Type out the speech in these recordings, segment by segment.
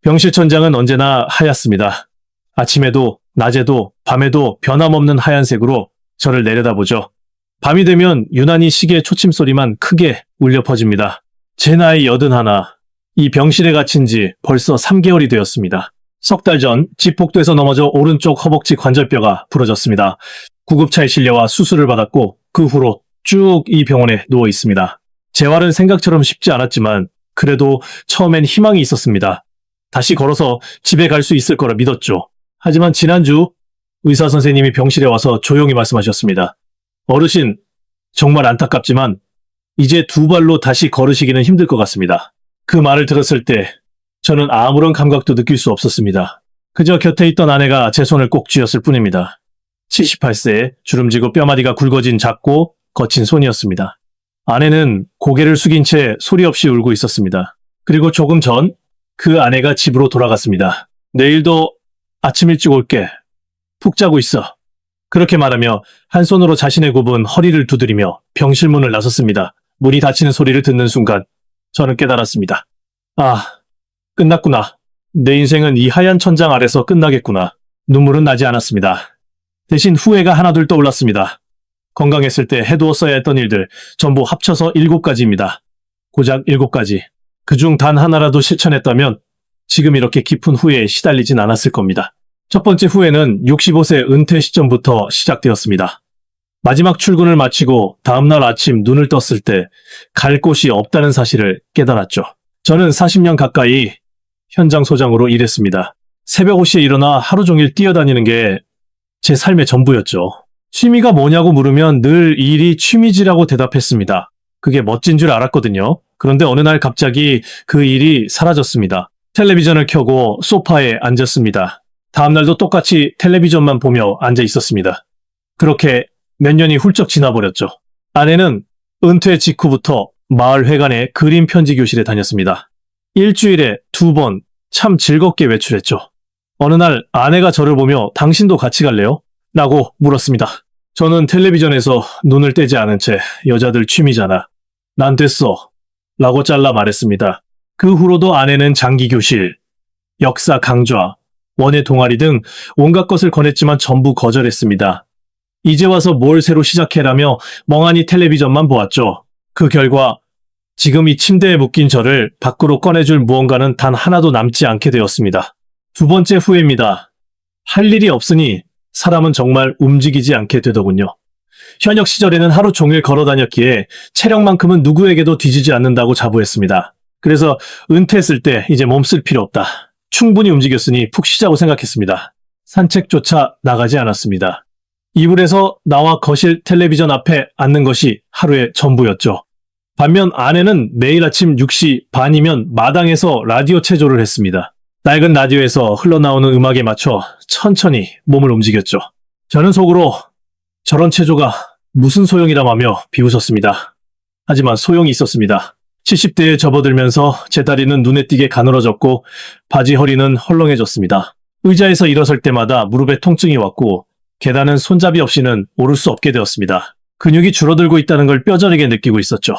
병실 천장은 언제나 하얗습니다. 아침에도 낮에도 밤에도 변함없는 하얀색으로 저를 내려다보죠. 밤이 되면 유난히 시계 초침 소리만 크게 울려 퍼집니다. 제 나이 81, 이 병실에 갇힌 지 벌써 3개월이 되었습니다. 석 달 전 집복도에서 넘어져 오른쪽 허벅지 관절뼈가 부러졌습니다. 구급차에 실려와 수술을 받았고 그 후로 쭉 이 병원에 누워 있습니다. 재활은 생각처럼 쉽지 않았지만 그래도 처음엔 희망이 있었습니다. 다시 걸어서 집에 갈 수 있을 거라 믿었죠. 하지만 지난주 의사 선생님이 병실에 와서 조용히 말씀하셨습니다. 어르신, 정말 안타깝지만 이제 두 발로 다시 걸으시기는 힘들 것 같습니다. 그 말을 들었을 때 저는 아무런 감각도 느낄 수 없었습니다. 그저 곁에 있던 아내가 제 손을 꼭 쥐었을 뿐입니다. 78세에 주름지고 뼈마디가 굵어진 작고 거친 손이었습니다. 아내는 고개를 숙인 채 소리 없이 울고 있었습니다. 그리고 조금 전 그 아내가 집으로 돌아갔습니다. 내일도 아침 일찍 올게. 푹 자고 있어. 그렇게 말하며 한 손으로 자신의 굽은 허리를 두드리며 병실 문을 나섰습니다. 문이 닫히는 소리를 듣는 순간 저는 깨달았습니다. 아, 끝났구나. 내 인생은 이 하얀 천장 아래서 끝나겠구나. 눈물은 나지 않았습니다. 대신 후회가 하나둘 떠올랐습니다. 건강했을 때 해두었어야 했던 일들 전부 합쳐서 7가지입니다. 고작 7가지. 그중 단 하나라도 실천했다면 지금 이렇게 깊은 후회에 시달리진 않았을 겁니다. 첫 번째 후회는 65세 은퇴 시점부터 시작되었습니다. 마지막 출근을 마치고 다음날 아침 눈을 떴을 때 갈 곳이 없다는 사실을 깨달았죠. 저는 40년 가까이 현장 소장으로 일했습니다. 새벽 5시에 일어나 하루 종일 뛰어다니는 게 제 삶의 전부였죠. 취미가 뭐냐고 물으면 늘 일이 취미지라고 대답했습니다. 그게 멋진 줄 알았거든요. 그런데 어느 날 갑자기 그 일이 사라졌습니다. 텔레비전을 켜고 소파에 앉았습니다. 다음날도 똑같이 텔레비전만 보며 앉아 있었습니다. 그렇게 몇 년이 훌쩍 지나버렸죠. 아내는 은퇴 직후부터 마을 회관의 그림 편지 교실에 다녔습니다. 일주일에 2번 참 즐겁게 외출했죠. 어느 날 아내가 저를 보며 당신도 같이 갈래요? 라고 물었습니다. 저는 텔레비전에서 눈을 떼지 않은 채 여자들 취미잖아. 난 됐어. 라고 잘라 말했습니다. 그 후로도 아내는 장기교실, 역사 강좌, 원예 동아리 등 온갖 것을 권했지만 전부 거절했습니다. 이제 와서 뭘 새로 시작해라며 멍하니 텔레비전만 보았죠. 그 결과 지금 이 침대에 묶인 저를 밖으로 꺼내줄 무언가는 단 하나도 남지 않게 되었습니다. 두 번째 후회입니다. 할 일이 없으니 사람은 정말 움직이지 않게 되더군요. 현역 시절에는 하루 종일 걸어 다녔기에 체력만큼은 누구에게도 뒤지지 않는다고 자부했습니다. 그래서 은퇴했을 때 이제 몸 쓸 필요 없다. 충분히 움직였으니 푹 쉬자고 생각했습니다. 산책조차 나가지 않았습니다. 이불에서 나와 거실 텔레비전 앞에 앉는 것이 하루의 전부였죠. 반면 아내는 매일 아침 6시 반이면 마당에서 라디오 체조를 했습니다. 낡은 라디오에서 흘러나오는 음악에 맞춰 천천히 몸을 움직였죠. 저는 속으로 저런 체조가 무슨 소용이라마며 비웃었습니다. 하지만 소용이 있었습니다. 70대에 접어들면서 제 다리는 눈에 띄게 가늘어졌고 바지 허리는 헐렁해졌습니다. 의자에서 일어설 때마다 무릎에 통증이 왔고 계단은 손잡이 없이는 오를 수 없게 되었습니다. 근육이 줄어들고 있다는 걸 뼈저리게 느끼고 있었죠.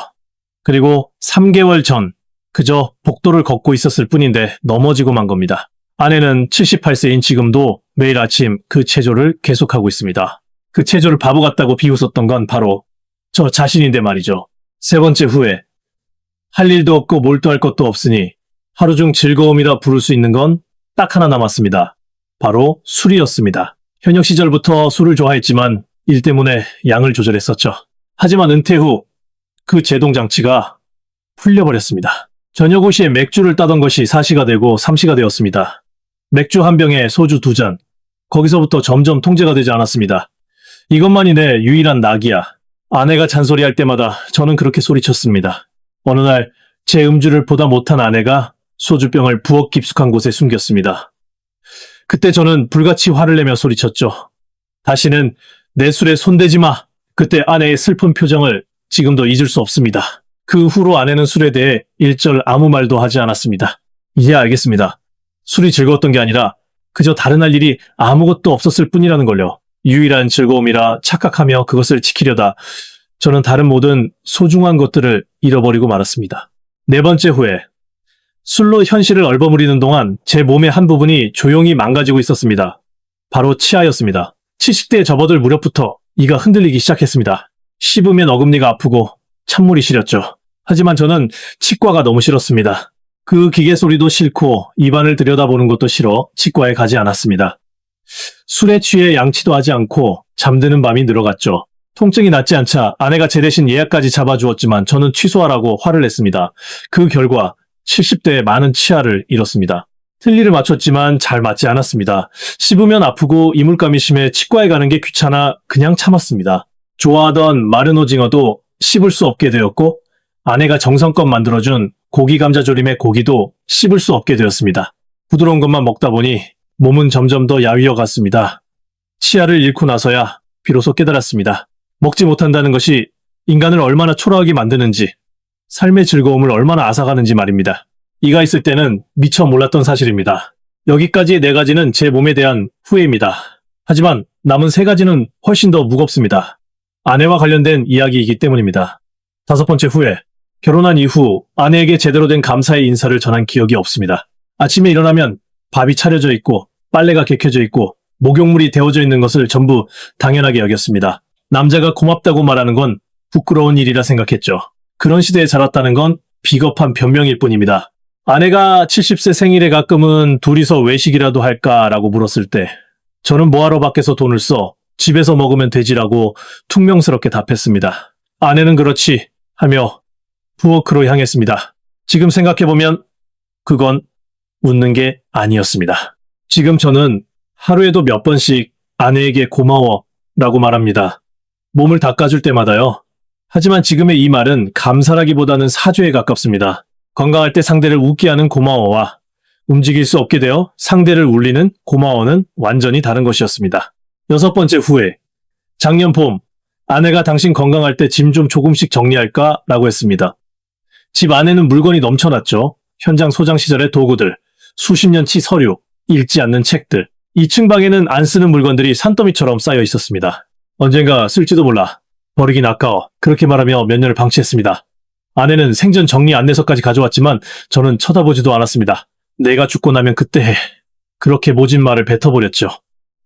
그리고 3개월 전 그저 복도를 걷고 있었을 뿐인데 넘어지고 만 겁니다. 아내는 78세인 지금도 매일 아침 그 체조를 계속하고 있습니다. 그 체조를 바보 같다고 비웃었던 건 바로 저 자신인데 말이죠. 세 번째 후회. 할 일도 없고 몰두할 것도 없으니 하루 중 즐거움이라 부를 수 있는 건 딱 하나 남았습니다. 바로 술이었습니다. 현역 시절부터 술을 좋아했지만 일 때문에 양을 조절했었죠. 하지만 은퇴 후 그 제동장치가 풀려버렸습니다. 저녁 5시에 맥주를 따던 것이 4시가 되고 3시가 되었습니다. 맥주 한 병에 소주 2잔. 거기서부터 점점 통제가 되지 않았습니다. 이것만이 내 유일한 낙이야. 아내가 잔소리할 때마다 저는 그렇게 소리쳤습니다. 어느 날 제 음주를 보다 못한 아내가 소주병을 부엌 깊숙한 곳에 숨겼습니다. 그때 저는 불같이 화를 내며 소리쳤죠. 다시는 내 술에 손대지 마. 그때 아내의 슬픈 표정을 지금도 잊을 수 없습니다. 그 후로 아내는 술에 대해 일절 아무 말도 하지 않았습니다. 이제 알겠습니다. 술이 즐거웠던 게 아니라 그저 다른 할 일이 아무것도 없었을 뿐이라는 걸요. 유일한 즐거움이라 착각하며 그것을 지키려다 저는 다른 모든 소중한 것들을 잃어버리고 말았습니다. 네 번째 후회. 술로 현실을 얼버무리는 동안 제 몸의 한 부분이 조용히 망가지고 있었습니다. 바로 치아였습니다. 70대에 접어들 무렵부터 이가 흔들리기 시작했습니다. 씹으면 어금니가 아프고 찬물이 시렸죠. 하지만 저는 치과가 너무 싫었습니다. 그 기계 소리도 싫고 입안을 들여다보는 것도 싫어 치과에 가지 않았습니다. 술에 취해 양치도 하지 않고 잠드는 밤이 늘어갔죠. 통증이 낫지 않자 아내가 제 대신 예약까지 잡아주었지만 저는 취소하라고 화를 냈습니다. 그 결과 70대에 많은 치아를 잃었습니다. 틀니를 맞췄지만 잘 맞지 않았습니다. 씹으면 아프고 이물감이 심해 치과에 가는 게 귀찮아 그냥 참았습니다. 좋아하던 마른 오징어도 씹을 수 없게 되었고 아내가 정성껏 만들어준 고기 감자조림의 고기도 씹을 수 없게 되었습니다. 부드러운 것만 먹다 보니 몸은 점점 더 야위어 갔습니다. 치아를 잃고 나서야 비로소 깨달았습니다. 먹지 못한다는 것이 인간을 얼마나 초라하게 만드는지, 삶의 즐거움을 얼마나 앗아가는지 말입니다. 이가 있을 때는 미처 몰랐던 사실입니다. 여기까지의 4가지는 제 몸에 대한 후회입니다. 하지만 남은 3가지는 훨씬 더 무겁습니다. 아내와 관련된 이야기이기 때문입니다. 5번째 후회. 결혼한 이후 아내에게 제대로 된 감사의 인사를 전한 기억이 없습니다. 아침에 일어나면 밥이 차려져 있고 빨래가 개켜져 있고 목욕물이 데워져 있는 것을 전부 당연하게 여겼습니다. 남자가 고맙다고 말하는 건 부끄러운 일이라 생각했죠. 그런 시대에 자랐다는 건 비겁한 변명일 뿐입니다. 아내가 70세 생일에 가끔은 둘이서 외식이라도 할까라고 물었을 때 저는 뭐하러 밖에서 돈을 써 집에서 먹으면 되지라고 퉁명스럽게 답했습니다. 아내는 그렇지 하며 부엌으로 향했습니다. 지금 생각해보면 그건 웃는 게 아니었습니다. 지금 저는 하루에도 몇 번씩 아내에게 고마워 라고 말합니다. 몸을 닦아줄 때마다요. 하지만 지금의 이 말은 감사라기보다는 사죄에 가깝습니다. 건강할 때 상대를 웃게 하는 고마워와 움직일 수 없게 되어 상대를 울리는 고마워는 완전히 다른 것이었습니다. 6번째 후회. 작년 봄, 아내가 당신 건강할 때 짐 좀 조금씩 정리할까? 라고 했습니다. 집 안에는 물건이 넘쳐났죠. 현장 소장 시절의 도구들, 수십 년치 서류, 읽지 않는 책들. 2층 방에는 안 쓰는 물건들이 산더미처럼 쌓여 있었습니다. 언젠가 쓸지도 몰라. 버리긴 아까워. 그렇게 말하며 몇 년을 방치했습니다. 아내는 생전 정리 안내서까지 가져왔지만 저는 쳐다보지도 않았습니다. 내가 죽고 나면 그때 해. 그렇게 모진 말을 뱉어버렸죠.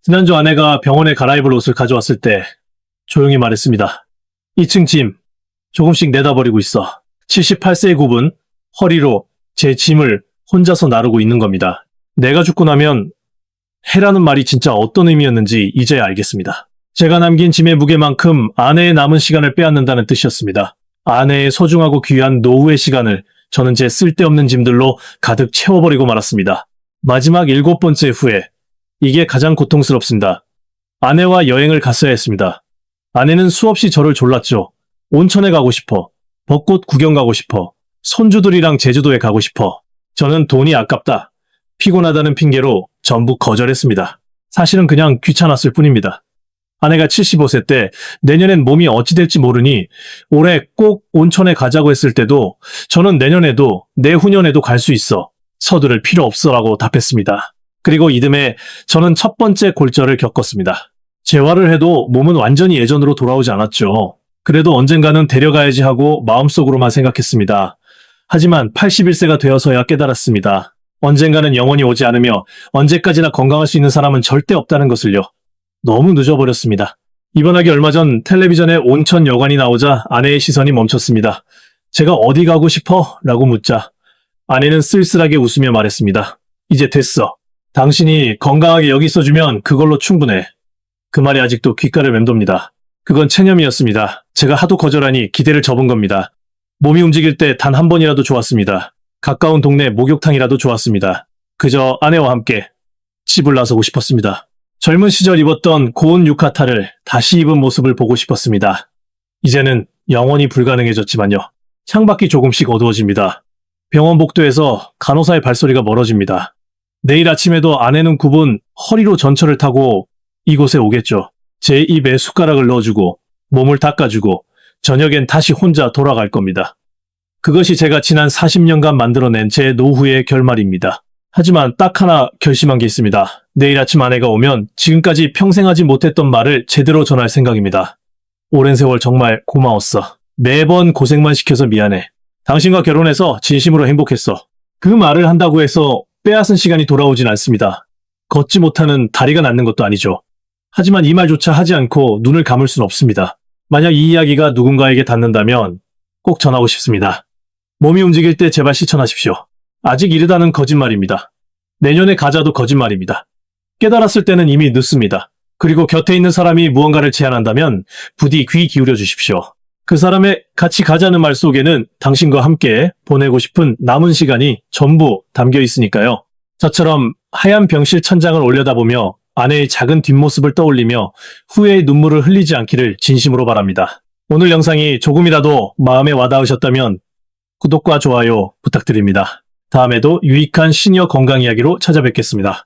지난주 아내가 병원에 갈아입을 옷을 가져왔을 때 조용히 말했습니다. 2층 짐 조금씩 내다버리고 있어. 78세의 굽은 허리로 제 짐을 혼자서 나르고 있는 겁니다. 내가 죽고 나면 해라는 말이 진짜 어떤 의미였는지 이제야 알겠습니다. 제가 남긴 짐의 무게만큼 아내의 남은 시간을 빼앗는다는 뜻이었습니다. 아내의 소중하고 귀한 노후의 시간을 저는 제 쓸데없는 짐들로 가득 채워버리고 말았습니다. 마지막 7번째 후회. 이게 가장 고통스럽습니다. 아내와 여행을 갔어야 했습니다. 아내는 수없이 저를 졸랐죠. 온천에 가고 싶어. 벚꽃 구경 가고 싶어. 손주들이랑 제주도에 가고 싶어. 저는 돈이 아깝다. 피곤하다는 핑계로 전부 거절했습니다. 사실은 그냥 귀찮았을 뿐입니다. 아내가 75세 때 내년엔 몸이 어찌 될지 모르니 올해 꼭 온천에 가자고 했을 때도 저는 내년에도 내후년에도 갈 수 있어. 서두를 필요 없어라고 답했습니다. 그리고 이듬해 저는 첫 번째 골절을 겪었습니다. 재활을 해도 몸은 완전히 예전으로 돌아오지 않았죠. 그래도 언젠가는 데려가야지 하고 마음속으로만 생각했습니다. 하지만 81세가 되어서야 깨달았습니다. 언젠가는 영원히 오지 않으며 언제까지나 건강할 수 있는 사람은 절대 없다는 것을요. 너무 늦어버렸습니다. 입원하기 얼마 전 텔레비전에 온천 여관이 나오자 아내의 시선이 멈췄습니다. 제가 어디 가고 싶어? 라고 묻자 아내는 쓸쓸하게 웃으며 말했습니다. 이제 됐어. 당신이 건강하게 여기 있어주면 그걸로 충분해. 그 말이 아직도 귓가를 맴돕니다. 그건 체념이었습니다. 제가 하도 거절하니 기대를 접은 겁니다. 몸이 움직일 때 단 한 번이라도 좋았습니다. 가까운 동네 목욕탕이라도 좋았습니다. 그저 아내와 함께 집을 나서고 싶었습니다. 젊은 시절 입었던 고운 유카타를 다시 입은 모습을 보고 싶었습니다. 이제는 영원히 불가능해졌지만요. 창밖이 조금씩 어두워집니다. 병원 복도에서 간호사의 발소리가 멀어집니다. 내일 아침에도 아내는 굽은 허리로 전철을 타고 이곳에 오겠죠. 제 입에 숟가락을 넣어주고 몸을 닦아주고 저녁엔 다시 혼자 돌아갈 겁니다. 그것이 제가 지난 40년간 만들어낸 제 노후의 결말입니다. 하지만 딱 하나 결심한 게 있습니다. 내일 아침 아내가 오면 지금까지 평생 하지 못했던 말을 제대로 전할 생각입니다. 오랜 세월 정말 고마웠어. 매번 고생만 시켜서 미안해. 당신과 결혼해서 진심으로 행복했어. 그 말을 한다고 해서 빼앗은 시간이 돌아오진 않습니다. 걷지 못하는 다리가 낫는 것도 아니죠. 하지만 이 말조차 하지 않고 눈을 감을 순 없습니다. 만약 이 이야기가 누군가에게 닿는다면 꼭 전하고 싶습니다. 몸이 움직일 때 제발 실천하십시오. 아직 이르다는 거짓말입니다. 내년에 가자도 거짓말입니다. 깨달았을 때는 이미 늦습니다. 그리고 곁에 있는 사람이 무언가를 제안한다면 부디 귀 기울여 주십시오. 그 사람의 같이 가자는 말 속에는 당신과 함께 보내고 싶은 남은 시간이 전부 담겨 있으니까요. 저처럼 하얀 병실 천장을 올려다보며 아내의 작은 뒷모습을 떠올리며 후회의 눈물을 흘리지 않기를 진심으로 바랍니다. 오늘 영상이 조금이라도 마음에 와닿으셨다면 구독과 좋아요 부탁드립니다. 다음에도 유익한 시니어 건강 이야기로 찾아뵙겠습니다.